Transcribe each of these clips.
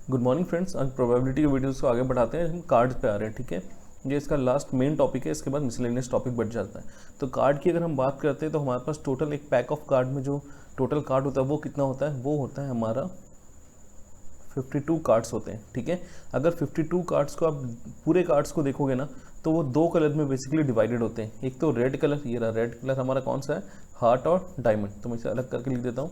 Good morning friends. आज probability के videos को आगे बढ़ाते हैं। हम कार्ड पे आ रहे हैं, ठीक है। ये इसका लास्ट मेन टॉपिक है, इसके बाद मिसलेनियस टॉपिक बढ़ जाता है। तो कार्ड की अगर हम बात करते हैं तो हमारे पास टोटल एक पैक ऑफ कार्ड में जो टोटल कार्ड होता है वो कितना होता है, वो होता है हमारा 52 कार्ड्स होते हैं, ठीक है। अगर 52 कार्ड्स को आप पूरे कार्ड्स को देखोगे ना तो वो दो कलर में बेसिकली डिवाइडेड होते हैं। एक तो रेड कलर, ये रहा रेड कलर हमारा कौन सा है, हार्ट और डायमंड। तो मैं इसे अलग करके लिख देता हूँ।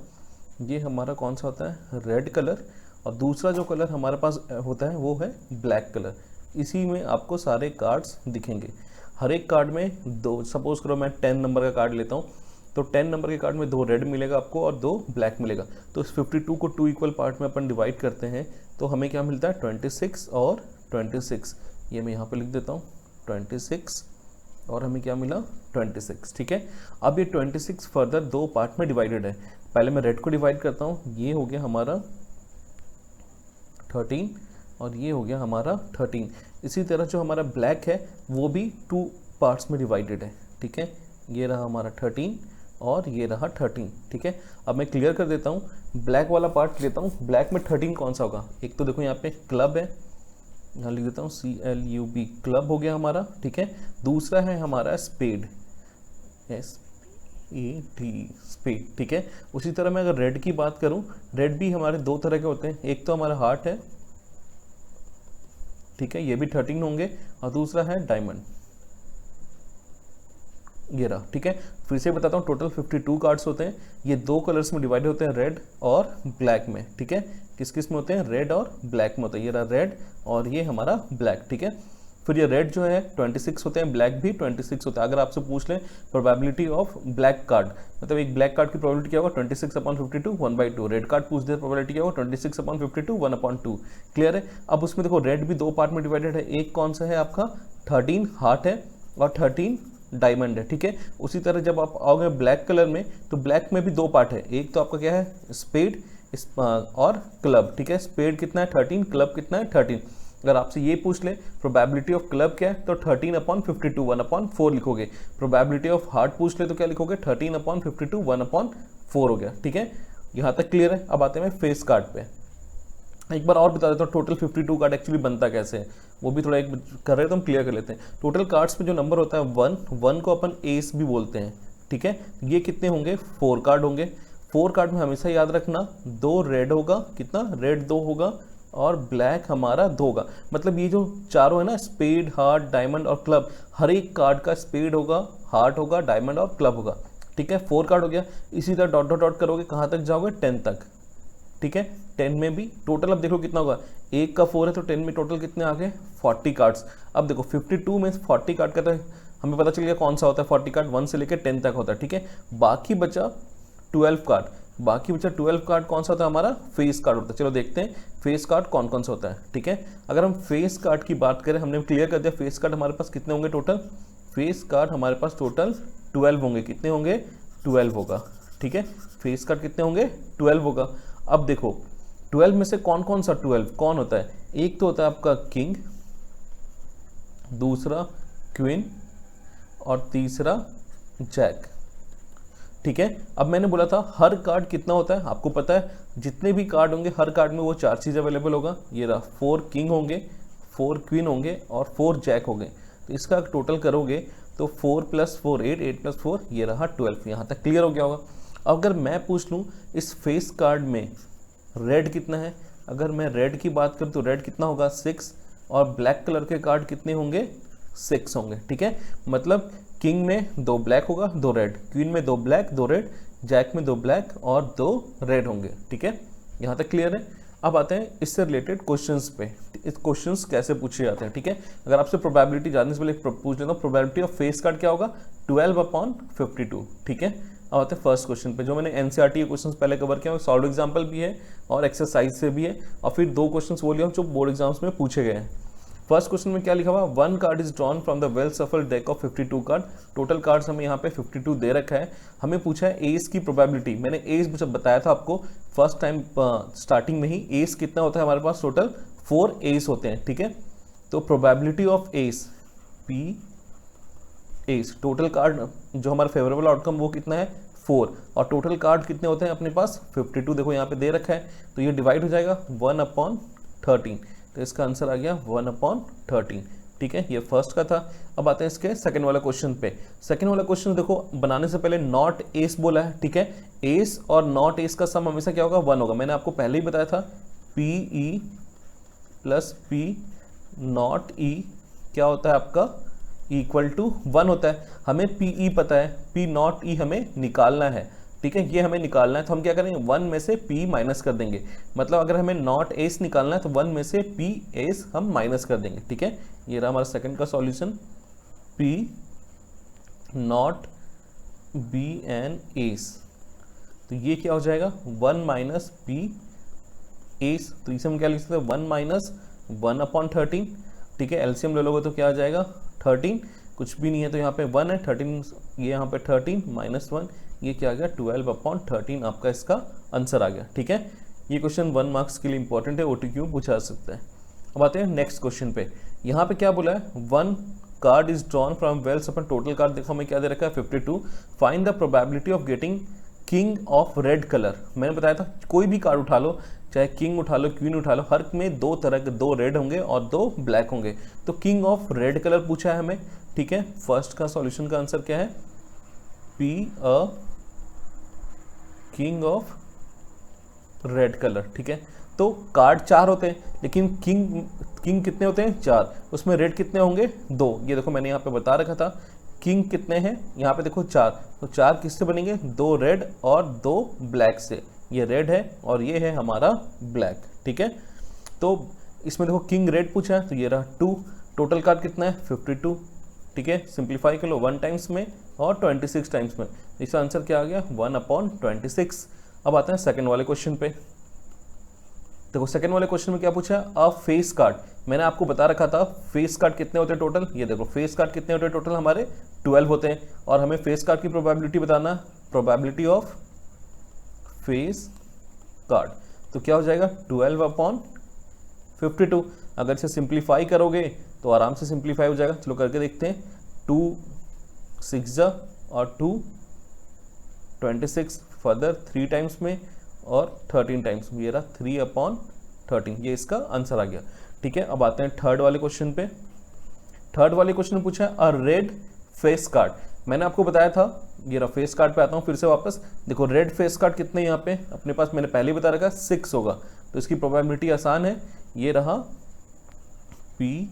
ये हमारा कौन सा होता है, रेड कलर। और दूसरा जो कलर हमारे पास होता है वो है ब्लैक कलर। इसी में आपको सारे कार्ड्स दिखेंगे। हर एक कार्ड में दो, सपोज करो मैं 10 नंबर का कार्ड लेता हूँ तो 10 नंबर के कार्ड में 2 रेड मिलेगा आपको और 2 ब्लैक मिलेगा। तो इस 52 को 2 इक्वल पार्ट में अपन डिवाइड करते हैं तो हमें क्या मिलता है, 26 और 26। ये मैं यहाँ पे लिख देता हूँ 26 और हमें क्या मिला, 26, ठीक है। अब ये 26 फर्दर 2 पार्ट में डिवाइडेड है। पहले मैं रेड को डिवाइड करता हूँ, ये हो गया हमारा 13 और ये हो गया हमारा 13। इसी तरह जो हमारा ब्लैक है वो भी 2 पार्ट्स में डिवाइडेड है, ठीक है। ये रहा हमारा 13 और ये रहा 13, ठीक है। अब मैं क्लियर कर देता हूँ, ब्लैक वाला पार्ट लेता हूँ। ब्लैक में 13 कौन सा होगा, एक तो देखो यहाँ पे क्लब है, यहाँ लिख देता हूँ CLUB, क्लब हो गया हमारा, ठीक है। दूसरा है हमारा स्पेड, SAD, स्पेड, ठीक है। उसी तरह मैं अगर रेड की बात करूं, रेड भी हमारे 2 तरह के होते हैं। एक तो हमारा हार्ट है, ठीक है, ये भी 13 होंगे। और दूसरा है डायमंड, ये रहा, ठीक है। फिर से बताता हूँ, टोटल 52 कार्ड्स होते हैं। ये 2 कलर्स में डिवाइड होते हैं, रेड और ब्लैक में, ठीक है। किस किस में होते हैं, रेड और ब्लैक में होते हैं। ये रहा रेड और ये हमारा ब्लैक, ठीक है। फिर ये रेड जो है 26 होते हैं, ब्लैक भी 26 होता है। अगर आपसे पूछ लें प्रोबेबिलिटी ऑफ ब्लैक कार्ड, मतलब एक ब्लैक कार्ड की प्रोबेबिलिटी क्या होगा, 26/52 1/2। रेड कार्ड पूछ दे प्रोबेबिलिटी क्या होगा, 26/52 1/2। क्लियर है। अब उसमें देखो रेड भी 2 पार्ट में डिवाइडेड है। एक कौन सा है आपका, 13 हार्ट है और 13 डायमंड है, ठीक है। उसी तरह जब आप आओगे ब्लैक कलर में तो ब्लैक में भी 2 पार्ट है। एक तो आपका क्या है, स्पेड और क्लब, ठीक है। स्पेड कितना है 13, क्लब कितना है 13। अगर आपसे ये पूछ ले प्रोबेबिलिटी ऑफ क्लब क्या है तो 13/52 1/4 लिखोगे। प्रोबेबिलिटी ऑफ हार्ट पूछ ले तो क्या लिखोगे, 13/52 1/4 हो गया, ठीक है। यहाँ तक क्लियर है। अब आते हैं फेस कार्ड पे। एक बार और बता देता हूँ टोटल 52 कार्ड एक्चुअली बनता कैसे है, वो भी थोड़ा एक कर रहे हैं तो हम क्लियर कर लेते हैं। टोटल कार्ड्स में जो नंबर होता है 1 को अपन एस भी बोलते हैं, ठीक है। ये कितने होंगे, 4 कार्ड होंगे। 4 कार्ड में हमेशा याद रखना 2 रेड होगा, कितना, रेड 2 होगा और ब्लैक हमारा 2 होगा। मतलब ये जो चारों है ना, स्पेड, हार्ट, डायमंड और क्लब, हर एक कार्ड का स्पेड होगा, हार्ट होगा, डायमंड और क्लब होगा, ठीक है। 4 कार्ड हो गया। इसी तरह डॉट डॉट डॉट करोगे, कहाँ तक जाओगे, 10 तक, ठीक है। 10 में भी टोटल अब देखो कितना होगा, 1 का 4 है तो 10 में टोटल कितने आ गए, 40 कार्ड्स। अब देखो 52 में 40 कार्ड का तो हमें पता चल गया कौन सा होता है 40 कार्ड, 1 से लेकर 10 तक होता है, ठीक है। बाकी बचा 12 कार्ड। बाकी बचा 12 कार्ड कौन सा होता है हमारा, फेस कार्ड होता है। चलो देखते हैं फेस कार्ड कौन कौन सा होता है, ठीक है। अगर हम फेस कार्ड की बात करें, हमने क्लियर कर दिया फेस कार्ड हमारे पास कितने होंगे टोटल, फेस कार्ड हमारे पास टोटल 12 होंगे। कितने होंगे, 12 होगा, ठीक है। फेस कार्ड कितने होंगे, 12 होगा। अब देखो 12 में से कौन कौन सा 12 कौन होता है, एक तो होता है आपका किंग, दूसरा क्वीन और तीसरा जैक, ठीक है। अब मैंने बोला था हर कार्ड कितना होता है, आपको पता है जितने भी कार्ड होंगे हर कार्ड में वो 4 चीज़ अवेलेबल होगा। ये रहा 4 किंग होंगे, 4 क्वीन होंगे और 4 जैक होंगे। तो इसका टोटल करोगे तो 4 + 4 8, 8 + 4 ये रहा 12। यहाँ तक क्लियर हो गया होगा। अगर मैं पूछ लूँ इस फेस कार्ड में रेड कितना है, अगर मैं रेड की बात करूँ तो रेड कितना होगा, 6। और ब्लैक कलर के कार्ड कितने होंगे, 6 होंगे, ठीक है। मतलब किंग में 2 ब्लैक होगा, 2 रेड, क्वीन में 2 ब्लैक 2 रेड, जैक में 2 ब्लैक और 2 रेड होंगे, ठीक है। यहाँ तक क्लियर है। अब आते हैं इससे रिलेटेड क्वेश्चंस पे। इस क्वेश्चंस कैसे पूछे जाते हैं, ठीक है। अगर आपसे प्रोबेबिलिटी जानने से पहले पूछ लेता हूँ, प्रोबेबिलिटी ऑफ फेस कार्ड क्या होगा, 12/52, ठीक है। अब आते हैं फर्स्ट क्वेश्चन पे। जो मैंने एनसीईआरटी के क्वेश्चंस पहले कवर किया, सॉल्व एग्जाम्पल भी है और एक्सरसाइज से भी है, और फिर 2 क्वेश्चंस वो लिया जो बोर्ड एग्जाम्स में पूछे गए हैं। फर्स्ट क्वेश्चन में क्या लिखा हुआ, 1 card is drawn from the well shuffled deck of 52 card. Total cards हमें यहाँ पे 52 दे रखा है। हमें पूछा है एस की प्रोबेबिलिटी। मैंने एस बताया था आपको फर्स्ट टाइम स्टार्टिंग में ही, एस कितना होता है हमारे पास, टोटल 4 एस होते हैं, ठीक है। तो probability of S, P S, total card जो हमारा फेवरेबल आउटकम वो कितना है, 4। और टोटल कार्ड कितने होते हैं अपने पास, 52। देखो यहाँ पे दे रखा है तो ये डिवाइड हो जाएगा 1/4, 13, तो इसका आंसर आ गया 1/13। ठीक है, ये फर्स्ट का था। अब आते हैं इसके सेकंड वाला क्वेश्चन पे। सेकंड वाला क्वेश्चन देखो, बनाने से पहले नॉट एस बोला है। ठीक है, एस और नॉट एस का सम हमेशा क्या होगा, 1 होगा। मैंने आपको पहले ही बताया था P E plus P not E क्या होता है आपका, इक्वल टू 1 होता है। हमें पी ई पता है, पी नॉट ई हमें निकालना है। ठीक है, ये हमें निकालना है, तो हम क्या करेंगे, 1 में से p माइनस कर देंगे। मतलब अगर हमें नॉट एस निकालना है तो 1 में से p एस हम माइनस कर देंगे। ठीक है, ये रहा हमारा सेकंड का solution, p not b and S. तो ये क्या हो जाएगा, 1 माइनस p एस। तो इसे हम क्या लिख सकते हैं, 1 माइनस 1/13। ठीक है, एलसीएम ले लोगे तो क्या आ जाएगा, 13। कुछ भी नहीं है तो यहाँ पे 1 है, 13 ये यहाँ पे 13 माइनस 1, ये क्या आ गया, 12/13 आपका इसका आंसर आ गया। ठीक है, ये क्वेश्चन 1 मार्क्स के लिए इंपॉर्टेंट है, ओटीक्यू पूछा सकता है। अब आते हैं नेक्स्ट क्वेश्चन पे। यहाँ पे क्या बोला है, 1 card is drawn from wells अपन टोटल कार्ड देखो हमें क्या दे रखा है, 52। Find the probability of getting king of red colour. मैंने बताया था कोई भी कार्ड उठा लो, चाहे किंग उठा लो, क्वीन उठा लो, हर में 2 तरह के, 2 रेड होंगे और 2 ब्लैक होंगे। तो किंग ऑफ रेड कलर पूछा है हमें। ठीक है, फर्स्ट का सॉल्यूशन का आंसर क्या है, P a king of red colour. ठीक है, तो कार्ड 4 होते हैं, लेकिन किंग कितने होते हैं, 4। उसमें रेड कितने होंगे, 2। ये देखो मैंने यहाँ पे बता रखा था, किंग कितने हैं, यहाँ पे देखो 4। तो 4 किससे बनेंगे, 2 रेड और 2 ब्लैक से। ये रेड है और ये है हमारा ब्लैक। ठीक है, तो इसमें देखो किंग रेड पूछा है, तो ये रहा 2। टोटल कार्ड कितना है, 52। ठीक है, सिंप्लीफाई कर लो 1 टाइम्स में और 26 टाइम्स में। इसका आंसर क्या आ गया, 1/26। अब आते हैं सेकंड वाले क्वेश्चन पे। देखो सेकंड वाले क्वेश्चन में क्या पूछा है, अ फेस कार्ड। मैंने आपको बता रखा था फेस कार्ड कितने होते हैं टोटल। ये देखो फेस कार्ड कितने होते हैं टोटल, हमारे 12 होते हैं। और हमें फेस कार्ड की प्रोबेबिलिटी बताना, प्रोबेबिलिटी ऑफ फेस कार्ड। तो क्या हो जाएगा, 12/52। अगर इसे सिंप्लीफाई करोगे तो आराम से सिंप्लीफाई हो जाएगा। चलो करके देखते हैं, 2 6 और 2 26, फर्दर 3 टाइम्स में और 13 टाइम्स में, ये रहा 3/13। ये इसका आंसर आ गया। ठीक है, अब आते हैं थर्ड वाले क्वेश्चन पे। थर्ड वाले क्वेश्चन में पूछा है अ रेड फेस कार्ड। मैंने आपको बताया था, ये रहा फेस कार्ड पे आता हूँ फिर से वापस। देखो रेड फेस कार्ड कितने यहाँ पे अपने पास, मैंने पहले ही बता रखा 6 होगा। तो इसकी प्रोबेबिलिटी आसान है, ये रहा पी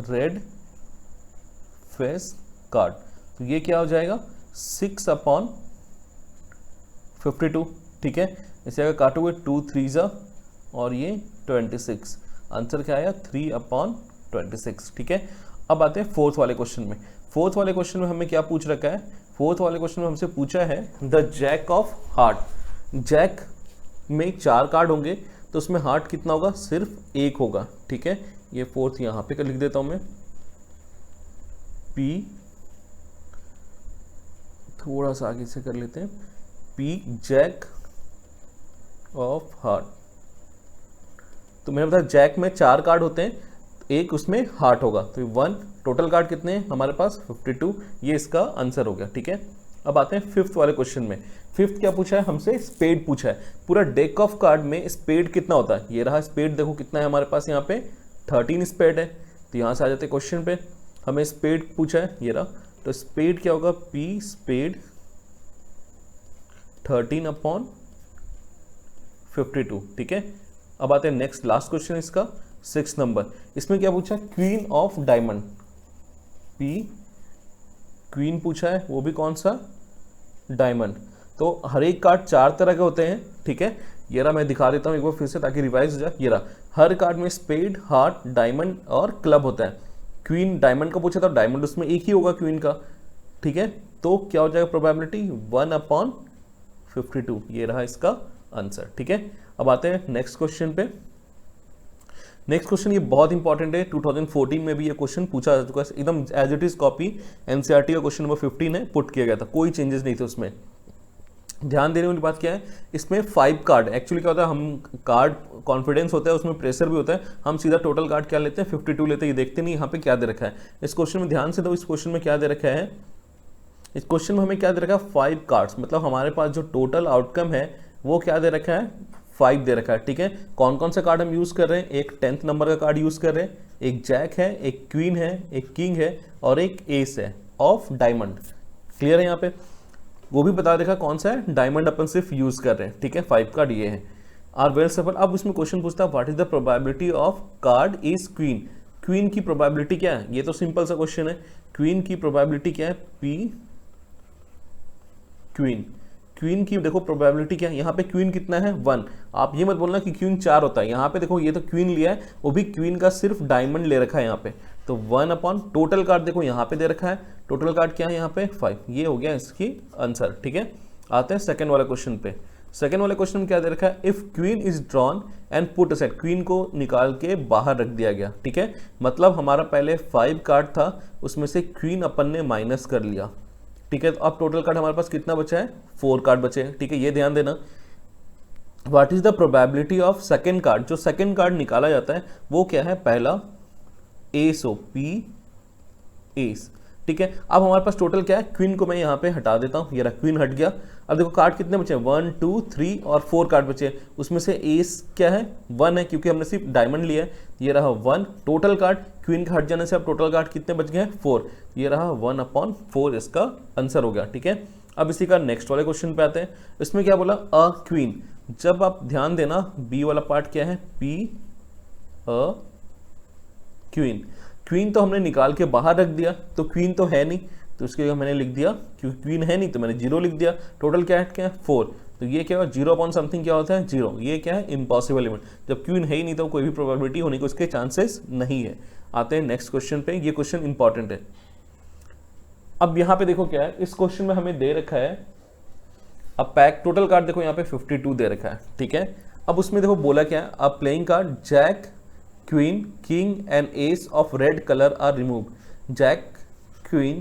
रेड फेस कार्ड। तो ये क्या हो जाएगा, 6/52। ठीक है, इसे अगर काटोगे 2 3 और ये 26, आंसर क्या आया, 3/26। ठीक है, अब आते हैं फोर्थ वाले क्वेश्चन में। फोर्थ वाले क्वेश्चन में हमें क्या पूछ रखा है, फोर्थ वाले क्वेश्चन में हमसे पूछा है the jack of heart. Jack में 4 कार्ड होंगे तो उसमें हार्ट कितना होगा, सिर्फ 1 होगा। ठीक है, ये फोर्थ यहाँ पे लिख देता हूं मैं, पी थोड़ा सा आगे से कर लेते हैं, पी जैक ऑफ हार्ट। तो मैंने बताया जैक में 4 कार्ड होते हैं, एक उसमें हार्ट होगा। तो 1, टोटल कार्ड कितने हैं हमारे पास, 52। ये इसका आंसर हो गया। ठीक है, अब आते हैं फिफ्थ वाले क्वेश्चन में। फिफ्थ क्या पूछा है हमसे, स्पेड पूछा है। पूरा डेक ऑफ कार्ड में स्पेड कितना होता है, ये रहा स्पेड। देखो कितना है हमारे पास, यहाँ पे 13 स्पेड है। तो यहाँ से आ जाते हैं क्वेश्चन पे, हमें स्पेड पूछा है, ये रहा। तो स्पेड क्या होगा, पी स्पेड 13/52। ठीक है, अब आते हैं नेक्स्ट लास्ट क्वेश्चन इसका 6 नंबर। इसमें क्या पूछा, queen of diamond. P queen पूछा है, वो भी कौन सा, डायमंड। तो हर एक कार्ड 4 तरह के होते हैं। ठीक है, ये रहा, मैं दिखा देता हूँ एक बार फिर से ताकि रिवाइज हो जाए। ये रहा, हर कार्ड में स्पेड, हार्ट, डायमंड और क्लब होता है। क्वीन डायमंड का पूछा था, डायमंड उसमें एक ही होगा क्वीन का। ठीक है, तो क्या हो जाएगा प्रोबेबिलिटी, 1/52। ये रहा इसका आंसर। ठीक है, अब आते हैं नेक्स्ट क्वेश्चन पे। नेक्स्ट क्वेश्चन ये बहुत इंपॉर्टेंट है, 2014 में भी ये क्वेश्चन पूछा जा चुका है, एकदम as it is copy. NCERT का क्वेश्चन नंबर 15 है, पुट किया गया था, कोई चेंजेस नहीं थे उसमें। ध्यान देने वाली बात क्या है, इसमें 5 कार्ड एक्चुअली क्या होता है, हम कार्ड कॉन्फिडेंस होता है, उसमें प्रेशर भी होता है, हम सीधा टोटल कार्ड क्या लेते हैं, 52 लेते हैं। ये देखते नहीं यहाँ पे क्या दे रखा है इस क्वेश्चन में, ध्यान से दो। इस क्वेश्चन में क्या दे रखा है, इस क्वेश्चन में हमें क्या दे रखा है, 5 कार्ड्स। मतलब हमारे पास जो टोटल आउटकम है वो क्या दे रखा है, 5 दे रखा है, ठीक है। कौन कौन सा कार्ड हम यूज़ कर रहे हैं, एक 10th नंबर का कार्ड यूज़ कर रहे हैं, एक जैक है, एक क्वीन है, एक किंग है और एक एस है ऑफ डायमंड। क्लियर है यहाँ पे, वो भी बता देखा कौन सा है, डायमंड अपन सिर्फ यूज़ कर रहे हैं, ठीक है। 5 कार्ड ये है, आर वेल सफल। अब उसमें क्वेश्चन पूछता है what is the probability of card is queen. Queen की प्रोबेबिलिटी क्या है, ये तो सिंपल सा क्वेश्चन है। क्वीन की प्रोबेबिलिटी क्या है, पी क्वीन। क्वीन की देखो प्रोबेबिलिटी क्या है, यहाँ पे क्वीन कितना है 1। आप ये मत बोलना कि क्वीन 4 होता है, यहाँ पे देखो ये तो क्वीन लिया है, वो भी क्वीन का सिर्फ डायमंड ले रखा है यहाँ पे, तो 1 अपॉन टोटल कार्ड देखो यहाँ पे दे रखा है, टोटल कार्ड क्या है यहाँ पे 5। ये हो गया इसकी आंसर, ठीक है। आते हैं सेकेंड वाले क्वेश्चन पे। सेकेंड वाले क्वेश्चन में क्या दे रखा है, if queen is drawn and put aside, queen को निकाल के बाहर रख दिया गया, ठीक है। मतलब हमारा पहले 5 कार्ड था, उसमें से क्वीन अपन ने माइनस कर लिया, ठीक है। तो अब टोटल कार्ड हमारे पास कितना बचा है, 4 कार्ड बचे हैं, ठीक है। ये ध्यान देना, what is the probability of second card, जो सेकेंड कार्ड निकाला जाता है वो क्या है, पहला एस ओ पी एस, ठीक है। अब हमारे पास टोटल क्या है, क्वीन को मैं यहाँ पे हटा देता हूँ, ये रहा क्वीन हट गया। अब देखो कार्ड कितने बचे हैं, 1 2 3 और 4 कार्ड बचे हैं, उसमें से एस क्या है 1 है, क्योंकि हमने सिर्फ डायमंड लिया है, ये रहा 1 टोटल कार्ड। क्वीन का हट जाने से अब टोटल कार्ड कितने बच गए हैं 4, ये रहा 1/4 इसका आंसर हो गया, ठीक है। अब इसी का नेक्स्ट वाले क्वेश्चन पे आते हैं। इसमें क्या बोला, अ क्वीन। जब आप ध्यान देना बी वाला पार्ट क्या है, पी अ क्वीन। क्वीन तो हमने निकाल के बाहर रख दिया, तो क्वीन तो है नहीं, तो उसके लिए मैंने लिख दिया, क्योंकि क्वीन है नहीं तो मैंने 0 लिख दिया। टोटल क्या है 4, तो ये क्या हुआ 0 अपॉन समथिंग क्या होता है 0, ये क्या है इम्पॉसिबल लिमिट। जब क्वीन है ही नहीं तो कोई भी प्रोबेबिलिटी होने के उसके चांसेस नहीं है। आते हैं नेक्स्ट क्वेश्चन पे, ये क्वेश्चन इंपॉर्टेंट है। अब यहाँ पे देखो क्या है, इस क्वेश्चन में हमें दे रखा है अब पैक टोटल कार्ड देखो यहाँ पे 52 दे रखा है, ठीक है। अब उसमें देखो बोला क्या है, अब playing card jack queen king and ace of red colour are remove. Jack queen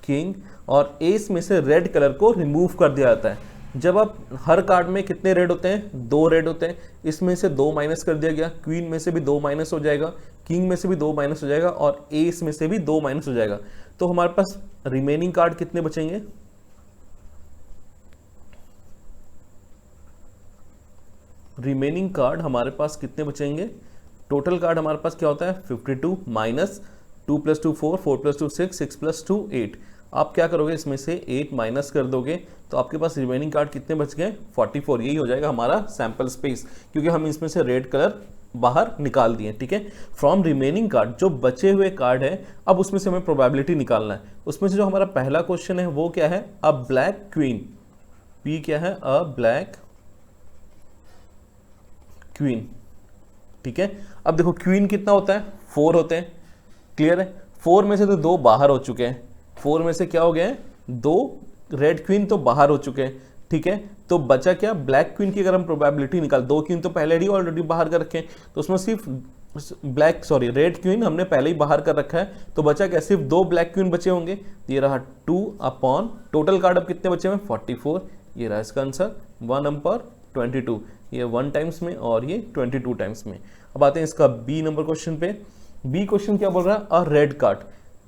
king और एस में से रेड कलर को रिमूव कर दिया जाता है। जब आप हर कार्ड में कितने रेड होते हैं, 2 रेड होते हैं, इसमें से 2 माइनस कर दिया गया, क्वीन में से भी 2 माइनस हो जाएगा, किंग में से भी 2 माइनस हो जाएगा और एस में से भी 2 माइनस हो जाएगा। तो हमारे पास रिमेनिंग कार्ड कितने बचेंगे, रिमेनिंग कार्ड हमारे पास कितने बचेंगे, टोटल कार्ड हमारे पास क्या होता है 52 माइनस 2 + 2 4, 4 + 2 6, 6 + 2 8। आप क्या करोगे, इसमें से 8 माइनस कर दोगे तो आपके पास रिमेनिंग कार्ड कितने बच गए 44। यही हो जाएगा हमारा सैंपल स्पेस, क्योंकि हम इसमें से रेड कलर बाहर निकाल दिए, ठीक है। फ्रॉम रिमेनिंग कार्ड, जो बचे हुए कार्ड है, अब उसमें से हमें प्रोबेबिलिटी निकालना है। उसमें से जो हमारा पहला क्वेश्चन है वो क्या है, अ ब्लैक क्वीन, पी क्या है, अ ब्लैक क्वीन, ठीक है। अब देखो क्वीन कितना होता है 4 होते हैं, क्लियर है। 4 में से तो 2 बाहर हो चुके हैं, 4 में से क्या हो गए हैं 2 रेड क्वीन तो बाहर हो चुके हैं, ठीक है। तो बचा क्या, ब्लैक क्वीन की अगर हम प्रोबेबिलिटी निकाल, 2 क्वीन तो पहले ही ऑलरेडी बाहर कर रखे हैं, तो उसमें सिर्फ रेड क्वीन हमने पहले ही बाहर कर रखा है, तो बचा क्या, सिर्फ 2 ब्लैक क्वीन बचे होंगे। ये रहा 2 अपॉन टोटल कार्ड अब कितने बचे हुए 44, ये रहा इसका आंसर 1/22, ये 1 टाइम्स में और ये 22 टाइम्स में। अब आते हैं इसका बी नंबर क्वेश्चन पे। बी क्वेश्चन क्या बोल रहा है, अ रेड कार्ड,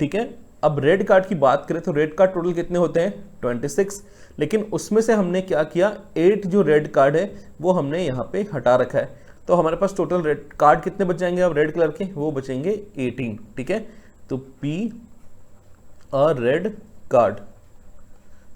ठीक है। अब रेड कार्ड की बात करें तो रेड कार्ड टोटल कितने होते हैं 26, लेकिन उसमें से हमने क्या किया, 8 जो रेड कार्ड है वो हमने यहाँ पे हटा रखा है, तो हमारे पास टोटल रेड कार्ड कितने बच जाएंगे अब रेड कलर के, वो बचेंगे 18, ठीक है। तो पी अ रेड कार्ड,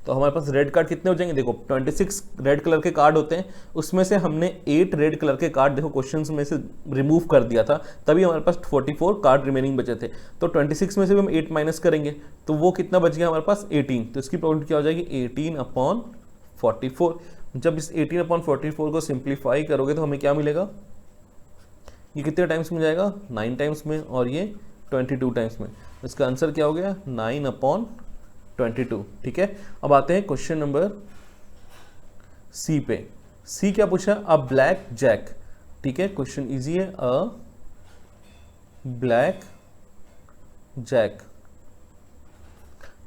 तो हमारे पास रेड कार्ड कितने हो जाएंगे, देखो 26 रेड कलर के कार्ड होते हैं, उसमें से हमने 8 रेड कलर के कार्ड देखो क्वेश्चंस में से रिमूव कर दिया था, तभी हमारे पास 44 कार्ड रिमेनिंग बचे थे। तो 26 में से भी हम 8 माइनस करेंगे तो वो कितना बच गया हमारे पास 18, तो इसकी प्रोबेबिलिटी क्या हो जाएगी 18/44। जब इस 18/44 को सिंप्लीफाई करोगे तो हमें क्या मिलेगा, ये कितने टाइम्स में जाएगा 9 टाइम्स में और ये 22 टाइम्स में। इसका आंसर क्या हो गया 9/22, ठीक है। अब आते हैं क्वेश्चन नंबर सी पे। सी क्या पूछा, अ ब्लैक जैक, ठीक है, क्वेश्चन इजी है, अ ब्लैक जैक।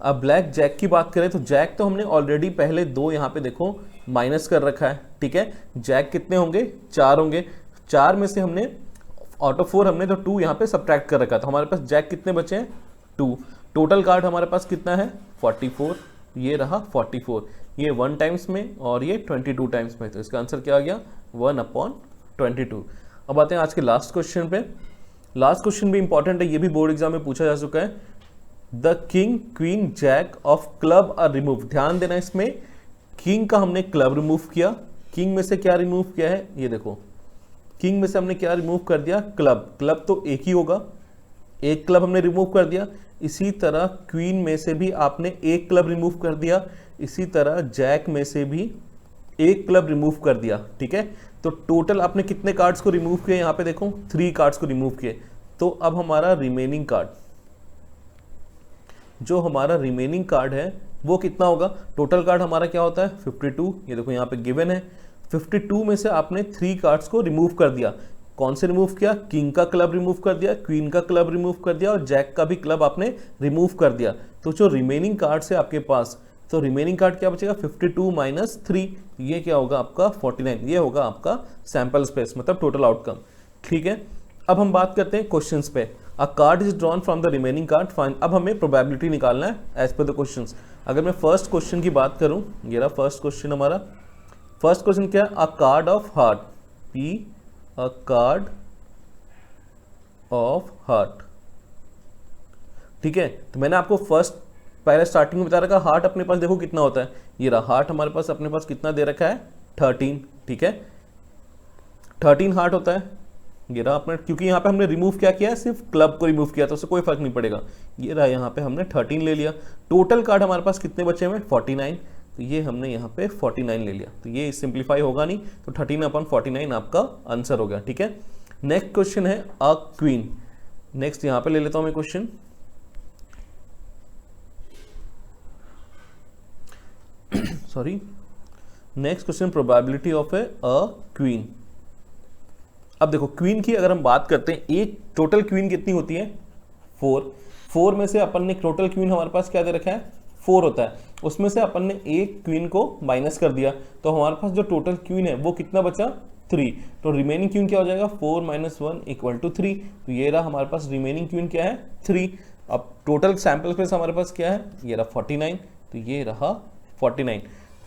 अब ब्लैक जैक की बात करें तो जैक तो हमने ऑलरेडी पहले 2 यहाँ पे देखो माइनस कर रखा है, ठीक है। जैक कितने होंगे 4 होंगे, 4 में से हमने आउट ऑफ 4 हमने तो 2 यहाँ पे सब्ट्रैक्ट कर रखा था, हमारे पास जैक कितने बचे हैं 2। टोटल कार्ड हमारे पास कितना है 44, ये रहा 44, ये 1 टाइम्स में और ये 22 टाइम्स में, तो इसका आंसर क्या आ गया 1/22। अब आते हैं आज के लास्ट क्वेश्चन पे। लास्ट क्वेश्चन भी इंपॉर्टेंट है, ये भी बोर्ड एग्जाम में पूछा जा चुका है। The king queen jack of club are remove. ध्यान देना, इसमें किंग का हमने क्लब रिमूव किया। किंग में से क्या रिमूव किया है, ये देखो, किंग में से हमने क्या रिमूव कर दिया, क्लब। क्लब तो एक ही होगा, एक क्लब हमने रिमूव कर दिया। इसी तरह क्वीन में से भी आपने एक क्लब रिमूव कर दिया। इसी तरह जैक में से भी एक क्लब रिमूव कर दिया। ठीक है, तो टोटल आपने कितने कार्ड्स को रिमूव किए, यहाँ पे देखो 3 कार्ड्स को रिमूव किए। तो अब हमारा रिमेनिंग कार्ड, जो हमारा रिमेनिंग कार्ड है वो कितना होगा। टोटल कार्ड हमारा क्या होता है 52, ये देखो यहाँ पे गिवन है। 52 में से आपने 3 कार्ड्स को रिमूव कर दिया। कौन से रिमूव किया, किंग का क्लब रिमूव कर दिया, क्वीन का क्लब रिमूव कर दिया और जैक का भी क्लब आपने रिमूव कर दिया। तो जो रिमेनिंग कार्ड्स है आपके पास, तो रिमेनिंग कार्ड क्या बचेगा 52 माइनस 3, ये क्या होगा आपका 49। ये होगा आपका सैंपल स्पेस, मतलब टोटल आउटकम। ठीक है, अब हम बात करते हैं क्वेश्चंस पे। अ card is drawn from the remaining card, find. अब हमें प्रोबेबिलिटी निकालना है एज पर द क्वेश्चंस। अगर मैं फर्स्ट क्वेश्चन की बात करूं, ये रहा फर्स्ट क्वेश्चन हमारा। फर्स्ट क्वेश्चन क्या है, अ card of heart, P a card of heart. ठीक है, तो मैंने आपको फर्स्ट पहले स्टार्टिंग में बता रखा, हार्ट अपने पास देखो कितना होता है, ये रहा हार्ट हमारे पास अपने पास कितना दे रखा है 13। ठीक है, 13 हार्ट होता है, ये रहा अपने, क्योंकि यहाँ पे हमने रिमूव क्या किया है, सिर्फ क्लब को रिमूव किया, तो उससे कोई फर्क नहीं पड़ेगा। ये रहा, यहाँ पे हमने 13 ले लिया। टोटल कार्ड हमारे पास कितने बचे हुए 49, तो ये हमने यहाँ पे 49 ले लिया। तो ये सिंप्लीफाई होगा नहीं, तो 13/49 आपका आंसर हो गया। ठीक है, नेक्स्ट क्वेश्चन है अ क्वीन। नेक्स्ट यहाँ पे ले लेता हूँ मैं question. Sorry, next question, probability of A queen. अब देखो क्वीन की अगर हम बात करते हैं, एक टोटल क्वीन कितनी होती है 4 में से अपन ने टोटल क्वीन हमारे पास क्या दे रखा है 4 होता है, उसमें से अपन ने एक क्वीन को माइनस कर दिया, तो हमारे पास जो टोटल क्वीन है वो कितना बचा 3। तो रिमेनिंग क्वीन क्या हो जाएगा 4 - 1 = 3। तो ये रहा हमारे पास रिमेनिंग क्वीन क्या है 3। अब टोटल सैंपल स्पेस हमारे पास क्या है, ये रहा 49। तो ये रहा 49,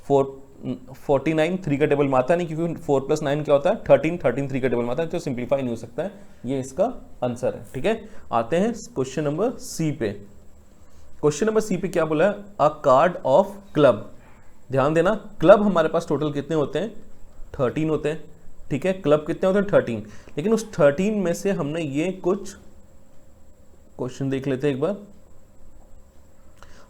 49 3 का टेबल में आता नहीं, क्योंकि 4 + 9 क्या होता है 13, 13 3 का टेबल में आता है, तो सिंप्लीफाई नहीं हो सकता है। ये इसका आंसर है। ठीक है, आते हैं क्वेश्चन नंबर सी पे। क्वेश्चन नंबर सी पे क्या बोला है, अ कार्ड ऑफ क्लब। ध्यान देना, क्लब हमारे पास टोटल कितने होते हैं 13 होते हैं। ठीक है, क्लब कितने होते हैं 13, लेकिन उस 13 में से हमने ये कुछ क्वेश्चन देख लेते हैं एक बार।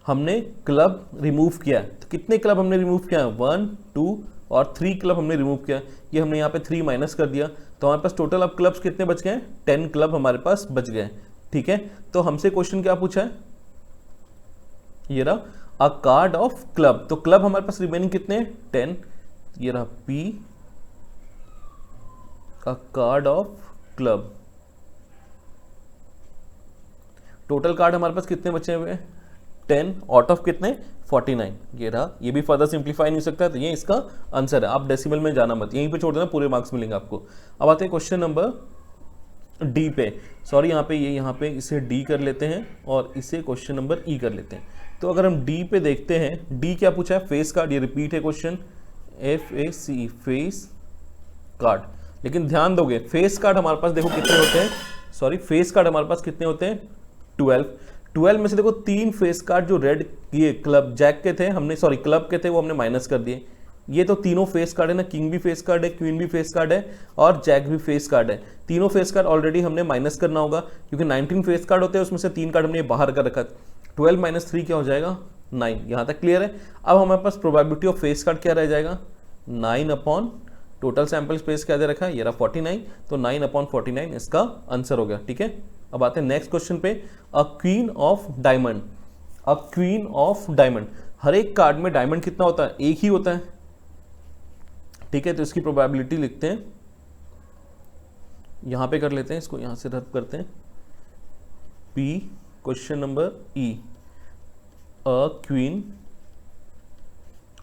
हमने क्लब रिमूव किया है, तो कितने क्लब हमने रिमूव किया है 1 2 और 3 क्लब हमने रिमूव किया। ये हमने यहाँ पे 3 माइनस कर दिया, तो हमारे पास टोटल अब क्लब्स कितने बच गए 10 क्लब हमारे पास बच गए। ठीक है, तो हमसे क्वेश्चन क्या पूछा है, ये रहा अ कार्ड ऑफ क्लब। तो क्लब हमारे पास रिमेनिंग कितने 10, ये रहा P a card of club. Total card हमारे पास कितने बचे हुए 10 आउट ऑफ कितने 49। ये रहा, ये भी फर्दर सिंप्लीफाई नहीं हो सकता, तो ये इसका आंसर है। आप डेसिमल में जाना मत, यहीं पे छोड़ देना, पूरे मार्क्स मिलेंगे आपको। अब आते हैं क्वेश्चन नंबर डी पे। सॉरी, यहाँ पे इसे डी कर लेते हैं और इसे क्वेश्चन नंबर ई कर लेते हैं। तो अगर हम डी पे देखते हैं, डी क्या पूछा है फेस कार्ड, ये रिपीट है क्वेश्चन, FAC फेस कार्ड। लेकिन ध्यान दोगे फेस कार्ड हमारे पास देखो कितने होते हैं, सॉरी फेस कार्ड हमारे पास कितने होते हैं 12 में से देखो 3 फेस कार्ड जो रेड ये क्लब जैक के थे हमने, सॉरी क्लब के थे, वो हमने माइनस कर दिए। ये तो तीनों फेस कार्ड है ना, किंग भी फेस कार्ड है, क्वीन भी फेस कार्ड है और जैक भी फेस कार्ड है। तीनों फेस कार्ड ऑलरेडी हमने माइनस करना होगा, क्योंकि 19 फेस कार्ड होते हैं, उसमें से 3 कार्ड हमने बाहर कर रखा। 12 - 3 क्या हो जाएगा 9। यहाँ तक क्लियर है। अब हमारे पास प्रोबेबिलिटी ऑफ फेस कार्ड क्या रह जाएगा 9 टोटल सैंपल स्पेस क्या दे रखा है, ये रहा 49, तो 9/49 इसका आंसर हो गया। ठीक है, अब आते हैं नेक्स्ट क्वेश्चन पे, a queen of diamond. A queen of diamond, हर एक कार्ड में डायमंड कितना होता है एक ही होता है। ठीक है, तो इसकी प्रोबेबिलिटी लिखते हैं, यहां पे कर लेते हैं, इसको यहां से रब करते हैं, P question number E a queen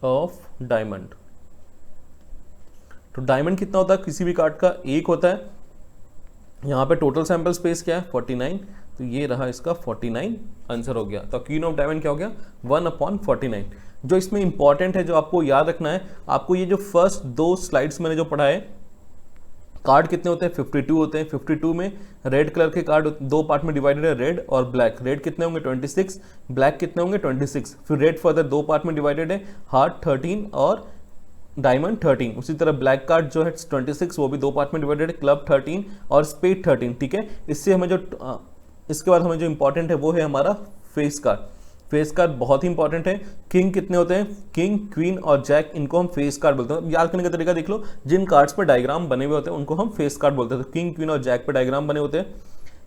of diamond. तो डायमंड कितना होता है किसी भी कार्ड का एक होता है। यहाँ पे टोटल सैंपल स्पेस क्या है 49, तो ये रहा इसका 49 आंसर हो गया। तो क्वीन ऑफ डायमंड क्या हो गया 1/49। जो इसमें इंपॉर्टेंट है, जो आपको याद रखना है, आपको ये जो फर्स्ट 2 स्लाइड्स मैंने जो पढ़ा है कार्ड कितने होते हैं 52 होते हैं। 52 में रेड कलर के कार्ड दो पार्ट में डिवाइडेड है, रेड और ब्लैक। रेड कितने होंगे 26, ब्लैक कितने होंगे 26। फिर रेड फर्दर दो पार्ट में डिवाइडेड है, हार्ट 13 और डायमंड 13। उसी तरह ब्लैक कार्ड जो है 26 वो भी दो पार्ट में डिवाइडेड है, क्लब 13 और स्पेड 13। ठीक है, इससे हमें जो इसके बाद हमें जो इंपॉर्टेंट है वो है हमारा फेस कार्ड। फेस कार्ड बहुत ही इंपॉर्टेंट है। किंग कितने होते हैं, किंग क्वीन और जैक, इनको हम फेस कार्ड बोलते हैं। याद करने का तरीका देख लो, जिन कार्ड्स पर डायग्राम बने हुए होते हैं उनको हम फेस कार्ड बोलते हैं। तो किंग क्वीन और जैक पे डायग्राम बने होते हैं।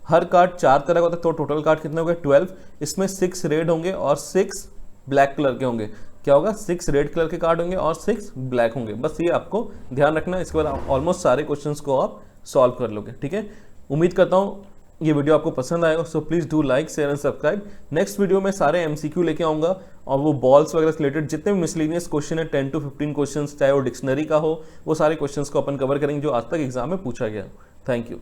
हर कार्ड 4 तरह का होता है, तो टोटल कार्ड कितने हो गए 12। इसमें 6 रेड होंगे और 6 ब्लैक कलर के होंगे। क्या होगा, 6 रेड कलर के कार्ड होंगे और 6 ब्लैक होंगे। बस ये आपको ध्यान रखना है। इसके बाद ऑलमोस्ट सारे क्वेश्चंस को आप सॉल्व कर लोगे। ठीक है, उम्मीद करता हूँ ये वीडियो आपको पसंद आएगा। So please do like, share and subscribe. Next video में सारे एमसीक्यू लेके आऊँगा और वो बॉल्स वगैरह से रिलेटेड जितने भी मिसलेनियस क्वेश्चन है 10 to 15 क्वेश्चंस, चाहे वो डिक्शनरी का हो, वो सारे क्वेश्चंस को अपन कवर करेंगे जो आज तक एग्जाम में पूछा गया। Thank you.